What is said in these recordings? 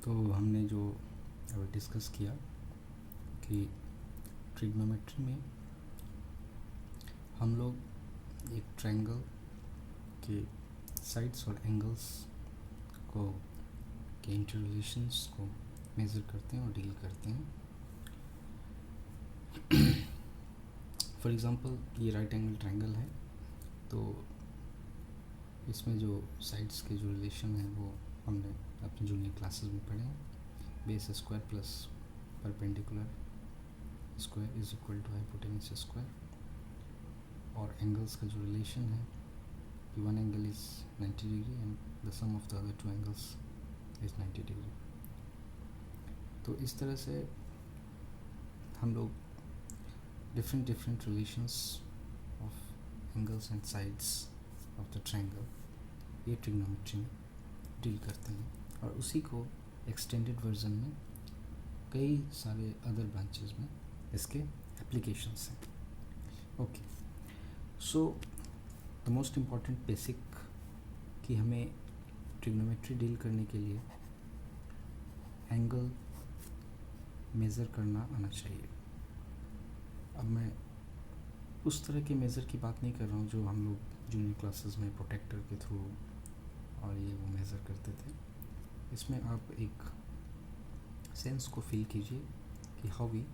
तो हमने जो अभी डिस्कस किया कि ट्रिग्नोमेट्री में हम लोग एक ट्रायंगल के साइड्स और एंगल्स को के इंटररिलेशंस को मेज़र करते हैं और डील करते हैं। फॉर एग्ज़ाम्पल ये राइट एंगल ट्रायंगल है, तो इसमें जो साइड्स के जो रिलेशन है वो हमने अपने जूनियर क्लासेस में पढ़े हैं। Base square plus perpendicular square is equal to hypotenuse square, और एंगल्स का जो रिलेशन है कि one angle is 90 degree and the sum of the other two angles is 90 degree. तो इस तरह से हम लोग different relations of angles and sides of the triangle ये ट्रिग्नोमेट्री में डील करते हैं, और उसी को एक्सटेंडेड वर्जन में कई सारे अदर ब्रांचेस में इसके एप्लीकेशंस हैं। Okay, so the most important basic कि हमें ट्रिग्नोमेट्री डील करने के लिए एंगल मेज़र करना आना चाहिए। अब मैं उस तरह के मेज़र की बात नहीं कर रहा हूँ जो हम लोग जूनियर क्लासेस में प्रोटेक्टर के थ्रू और ये वो मेज़र करते थे। इसमें आप एक सेंस को फील कीजिए कि how we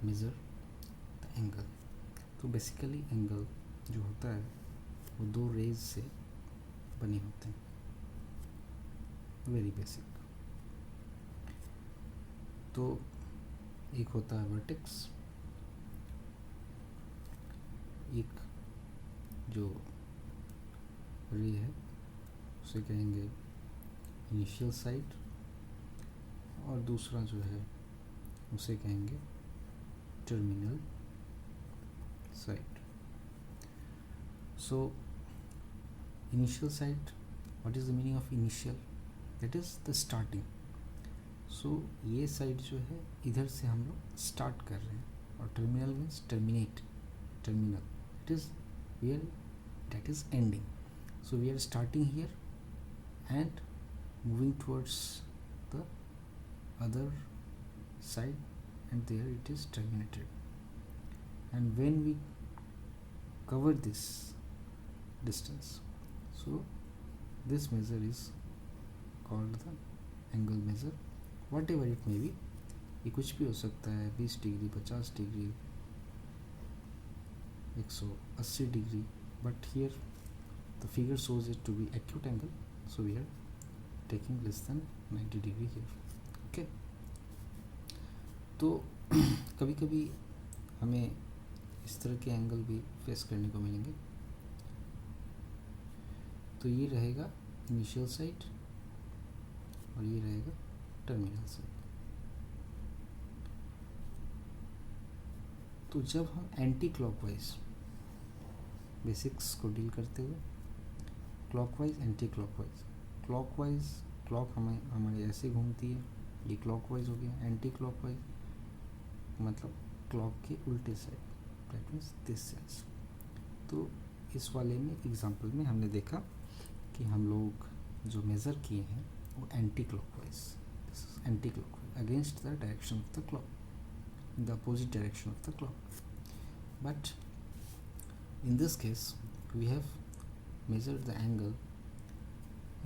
measure the angle. तो बेसिकली एंगल जो होता है वो दो रेज से बने होते हैं, वेरी बेसिक। तो एक होता है वर्टेक्स, एक जो रे है उसे कहेंगे इनिशियल साइड, और दूसरा जो है उसे कहेंगे terminal side. So initial side, what is the meaning of initial? That is the starting. So ये साइड जो है इधर से हम लोग स्टार्ट कर रहे हैं, और terminal means terminate, terminal it is where that is ending. So we are starting here and moving towards the other side, and there it is terminated. And when we cover this distance, so this measure is called the angle measure, whatever it may be। ये कुछ भी हो सकता है, 20 degree, 50 degree, 180 degree, but here the figure shows it to be acute angle, so we are taking less than 90 degree here। okay, तो कभी कभी हमें इस तरह के एंगल भी फेस करने को मिलेंगे। तो ये रहेगा इनिशियल साइड और ये रहेगा टर्मिनल साइड। तो जब हम एंटी क्लॉकवाइज बेसिक्स को डील करते हुए, clockwise anti clockwise, clockwise clock हमारे ऐसे घूमती है, ये क्लॉकवाइज हो गया। एंटी क्लॉकवाइज मतलब क्लॉक के उल्टे side, that means this sense. तो इस वाले में एग्जांपल में हमने देखा कि हम लोग जो मेज़र किए हैं वो anti clockwise, this is anti clockwise against the direction of the clock, in the opposite direction of the clock. But in this case we have measured the angle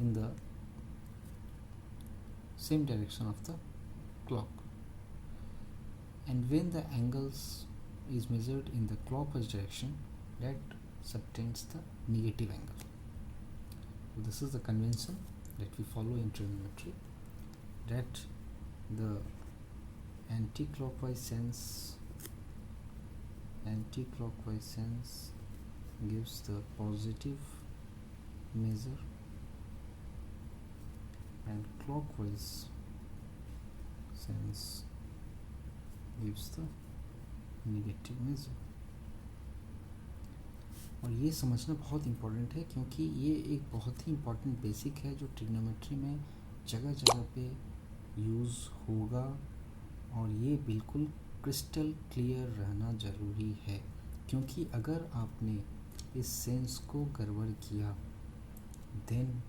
in the same direction of the clock, and when the angles is measured in the clockwise direction, that subtends the negative angle. So this is the convention that we follow in trigonometry, that the anti-clockwise sense gives the positive measure, and clockwise sense gives the negative measure। और ये समझना बहुत important है, क्योंकि ये एक बहुत ही important basic है जो ट्रिग्नोमेट्री में जगह जगह पे यूज़ होगा, और ये बिल्कुल क्रिस्टल क्लियर रहना ज़रूरी है। क्योंकि अगर आपने इस सेंस को गड़बड़ किया, then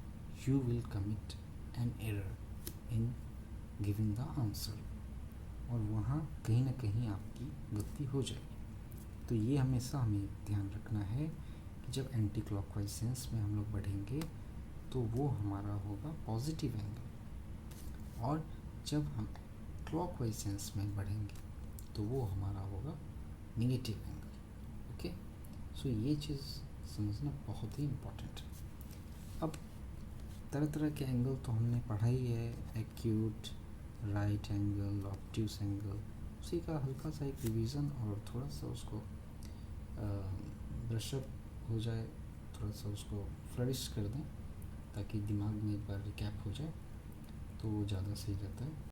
you will commit an error in giving the answer, और वहाँ कहीं ना कहीं आपकी गलती हो जाएगी। तो ये हमेशा हमें ध्यान रखना है कि जब एंटी क्लॉकवाइज सेंस में हम लोग बढ़ेंगे तो वो हमारा होगा पॉजिटिव एंगल, और जब हम क्लॉकवाइज सेंस में बढ़ेंगे तो वो हमारा होगा नेगेटिव एंगल। ओके, सो ये चीज़ समझना बहुत ही इम्पोर्टेंट है। अब तरह तरह के एंगल तो हमने पढ़ा ही है, acute, right angle, obtuse angle, उसी का हल्का सा एक रिवीजन और थोड़ा सा उसको ब्रशअप हो जाए, थोड़ा सा उसको फ्लरिश कर दें ताकि दिमाग में एक बार रिकैप हो जाए, तो वो ज़्यादा सही रहता है।